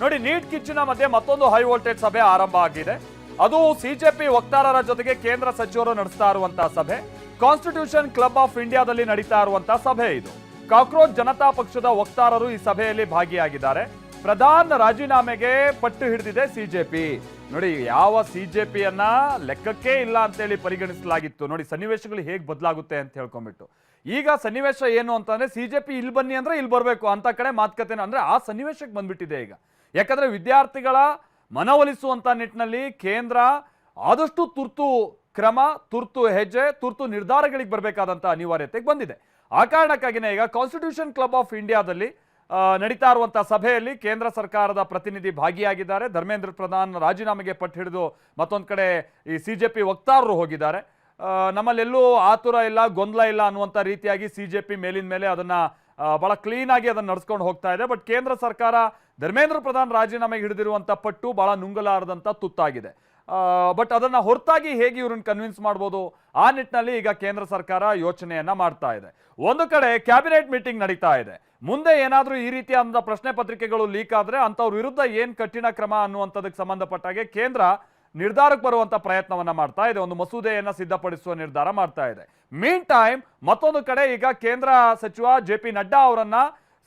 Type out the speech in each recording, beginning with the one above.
ನೋಡಿ, ನೀಟ್ ಕಿಚ್ಚಿನ ಮಧ್ಯೆ ಮತ್ತೊಂದು ಹೈ ವೋಲ್ಟೇಜ್ ಸಭೆ ಆರಂಭ ಆಗಿದೆ. ಅದು ಸಿಜೆಪಿ ವಕ್ತಾರರ ಜೊತೆಗೆ ಕೇಂದ್ರ ಸಚಿವರು ನಡೆಸ್ತಾ ಇರುವಂತಹ ಸಭೆ. ಕಾನ್ಸ್ಟಿಟ್ಯೂಷನ್ ಕ್ಲಬ್ ಆಫ್ ಇಂಡಿಯಾದಲ್ಲಿ ನಡೀತಾ ಇರುವಂತಹ ಸಭೆ ಇದು. ಕಾಕ್ರೋಚ್ ಜನತಾ ಪಕ್ಷದ ವಕ್ತಾರರು ಈ ಸಭೆಯಲ್ಲಿ ಭಾಗಿಯಾಗಿದ್ದಾರೆ. ಪ್ರಧಾನ ರಾಜೀನಾಮೆಗೆ ಪಟ್ಟು ಹಿಡಿದಿದೆ ಸಿಜೆಪಿ. ನೋಡಿ, ಯಾವ ಸಿಜೆಪಿಯನ್ನ ಲೆಕ್ಕಕ್ಕೆ ಇಲ್ಲ ಅಂತೇಳಿ ಪರಿಗಣಿಸಲಾಗಿತ್ತು. ನೋಡಿ ಸನ್ನಿವೇಶಗಳು ಹೇಗೆ ಬದಲಾಗುತ್ತೆ ಅಂತ ಹೇಳ್ಕೊಂಡ್ಬಿಟ್ಟು. ಈಗ ಸನ್ನಿವೇಶ ಏನು ಅಂತಂದ್ರೆ, ಸಿಜೆಪಿ ಇಲ್ಲಿ ಬನ್ನಿ ಅಂದ್ರೆ ಇಲ್ಲಿ ಬರಬೇಕು ಅಂತ ಕಡೆ ಮಾತುಕತೆ ಅಂದ್ರೆ ಆ ಸನ್ನಿವೇಶಕ್ಕೆ ಬಂದ್ಬಿಟ್ಟಿದೆ ಈಗ. ಯಾಕಂದ್ರೆ ವಿದ್ಯಾರ್ಥಿಗಳ ಮನವೊಲಿಸುವಂತ ನಿಟ್ಟಿನಲ್ಲಿ ಕೇಂದ್ರ ಆದಷ್ಟು ತುರ್ತು ಕ್ರಮ, ತುರ್ತು ಹೆಜ್ಜೆ, ತುರ್ತು ನಿರ್ಧಾರಗಳಿಗೆ ಬರಬೇಕಾದಂತ ಅನಿವಾರ್ಯತೆಗೆ ಬಂದಿದೆ. ಆ ಕಾರಣಕ್ಕಾಗಿನೇ ಈಗ ಕಾನ್ಸ್ಟಿಟ್ಯೂಷನ್ ಕ್ಲಬ್ ಆಫ್ ಇಂಡಿಯಾದಲ್ಲಿ ನಡೀತಾ ಇರುವಂತಹ ಸಭೆಯಲ್ಲಿ ಕೇಂದ್ರ ಸರ್ಕಾರದ ಪ್ರತಿನಿಧಿ ಭಾಗಿಯಾಗಿದ್ದಾರೆ. ಧರ್ಮೇಂದ್ರ ಪ್ರಧಾನ್ ರಾಜೀನಾಮೆಗೆ ಪಟ್ಟು ಹಿಡಿದು ಮತ್ತೊಂದು ಕಡೆ ಈ ಸಿಜೆಪಿ ವಕ್ತಾರರು ಹೋಗಿದ್ದಾರೆ. ನಮ್ಮಲ್ಲೆಲ್ಲೂ ಆತುರ ಇಲ್ಲ, ಗೊಂದಲ ಇಲ್ಲ ಅನ್ನುವಂಥ ರೀತಿಯಾಗಿ ಸಿಜೆಪಿ ಮೇಲಿನ ಮೇಲೆ ಅದನ್ನ ಬಹಳ ಕ್ಲೀನ್ ಆಗಿ ಅದನ್ನ ನಡ್ಸ್ಕೊಂಡು ಹೋಗ್ತಾ ಇದೆ. ಬಟ್ ಕೇಂದ್ರ ಸರ್ಕಾರ ಧರ್ಮೇಂದ್ರ ಪ್ರಧಾನ್ ರಾಜೀನಾಮೆಗೆ ಹಿಡಿದಿರುವಂಥ ಪಟ್ಟು ಬಹಳ ನುಂಗಲಾರದಂತ ತುತ್ತಾಗಿದೆ. ಬಟ್ ಅದನ್ನ ಹೊರತಾಗಿ ಹೇಗೆ ಇವ್ರನ್ನ ಕನ್ವಿನ್ಸ್ ಮಾಡ್ಬೋದು, ಆ ನಿಟ್ಟಿನಲ್ಲಿ ಈಗ ಕೇಂದ್ರ ಸರ್ಕಾರ ಯೋಚನೆಯನ್ನ ಮಾಡ್ತಾ ಇದೆ. ಒಂದು ಕಡೆ ಕ್ಯಾಬಿನೆಟ್ ಮೀಟಿಂಗ್ ನಡೀತಾ ಇದೆ. ಮುಂದೆ ಏನಾದ್ರೂ ಈ ರೀತಿಯಾದ ಪ್ರಶ್ನೆ ಪತ್ರಿಕೆಗಳು ಲೀಕ್ ಆದ್ರೆ ಅಂತವ್ರ ವಿರುದ್ಧ ಏನ್ ಕಠಿಣ ಕ್ರಮ ಅನ್ನುವಂಥದಕ್ಕೆ ಸಂಬಂಧಪಟ್ಟಾಗೆ ಕೇಂದ್ರ ನಿರ್ಧಾರಕ್ಕೆ ಬರುವಂತ ಪ್ರಯತ್ನವನ್ನ ಮಾಡ್ತಾ ಇದೆ. ಒಂದು ಮಸೂದೆಯನ್ನ ಸಿದ್ಧಪಡಿಸುವ ನಿರ್ಧಾರ ಮಾಡ್ತಾ ಇದೆ. ಮೀನ್ ಟೈಮ್ ಮತ್ತೊಂದು ಕಡೆ ಈಗ ಕೇಂದ್ರ ಸಚಿವ JP ನಡ್ಡಾ ಅವರನ್ನ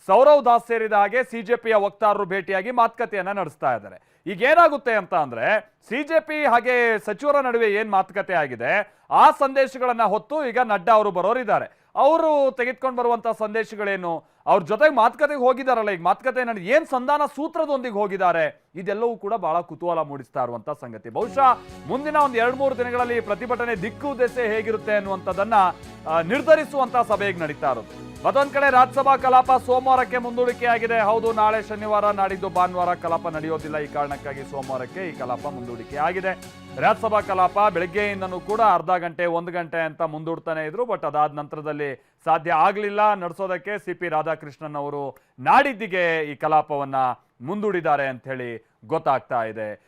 ಸೌರವ್ ದಾಸ್ ಸೇರಿದ ಹಾಗೆ ಸಿಜೆಪಿಯ ವಕ್ತಾರರು ಭೇಟಿಯಾಗಿ ಮಾತುಕತೆಯನ್ನ ನಡೆಸ್ತಾ ಇದ್ದಾರೆ. ಈಗ ಏನಾಗುತ್ತೆ ಅಂತ ಅಂದ್ರೆ, ಸಿಜೆಪಿ ಹಾಗೆ ಸಚಿವರ ನಡುವೆ ಏನ್ ಮಾತುಕತೆ ಆಗಿದೆ ಆ ಸಂದೇಶಗಳನ್ನ ಹೊತ್ತು ಈಗ ನಡ್ಡಾ ಅವರು ಬರೋರಿದ್ದಾರೆ. ಅವರು ತೆಗೆದುಕೊಂಡು ಬರುವಂತಹ ಸಂದೇಶಗಳೇನು, ಅವ್ರ ಜೊತೆಗೆ ಮಾತುಕತೆಗೆ ಹೋಗಿದಾರಲ್ಲ, ಈಗ ಮಾತುಕತೆ ಏನ್ ಸಂಧಾನ ಸೂತ್ರದೊಂದಿಗೆ ಹೋಗಿದ್ದಾರೆ, ಇದೆಲ್ಲವೂ ಕೂಡ ಬಹಳ ಕುತೂಹಲ ಮೂಡಿಸ್ತಾ ಇರುವಂತಹ ಸಂಗತಿ. ಬಹುಶಃ ಮುಂದಿನ ಒಂದು 2-3 ದಿನಗಳಲ್ಲಿ ಪ್ರತಿಭಟನೆ ದಿಕ್ಕು ದೆಸೆ ಹೇಗಿರುತ್ತೆ ಅನ್ನುವಂಥದ್ದನ್ನ ನಿರ್ಧರಿಸುವಂತಹ ಸಭೆಗೆ ನಡೀತಾ ಇರೋದು. ಮತ್ತೊಂದ್ ಕಡೆ ರಾಜ್ಯಸಭಾ ಕಲಾಪ ಸೋಮವಾರಕ್ಕೆ ಮುಂದೂಡಿಕೆ ಆಗಿದೆ. ಹೌದು, ನಾಳೆ ಶನಿವಾರ, ನಾಡಿದ್ದು ಭಾನುವಾರ ಕಲಾಪ ನಡೆಯೋದಿಲ್ಲ. ಈ ಕಾರಣಕ್ಕಾಗಿ ಸೋಮವಾರಕ್ಕೆ ಈ ಕಲಾಪ ಮುಂದೂಡಿಕೆ ಆಗಿದೆ. ರಾಜ್ಯಸಭಾ ಕಲಾಪ ಬೆಳಗ್ಗೆಯಿಂದನೂ ಕೂಡ ಅರ್ಧ ಗಂಟೆ 1 ಗಂಟೆ ಅಂತ ಮುಂದೂಡ್ತಾನೆ ಇದ್ರು. ಬಟ್ ಅದಾದ ನಂತರದಲ್ಲಿ ಸಾಧ್ಯ ಆಗಲಿಲ್ಲ ನಡೆಸೋದಕ್ಕೆ. CP ರಾಧಾಕೃಷ್ಣನ್ ಅವರು ನಾಡಿದ್ದಿಗೆ ಈ ಕಲಾಪವನ್ನ ಮುಂದೂಡಿದ್ದಾರೆ ಅಂತ ಹೇಳಿ ಗೊತ್ತಾಗ್ತಾ ಇದೆ.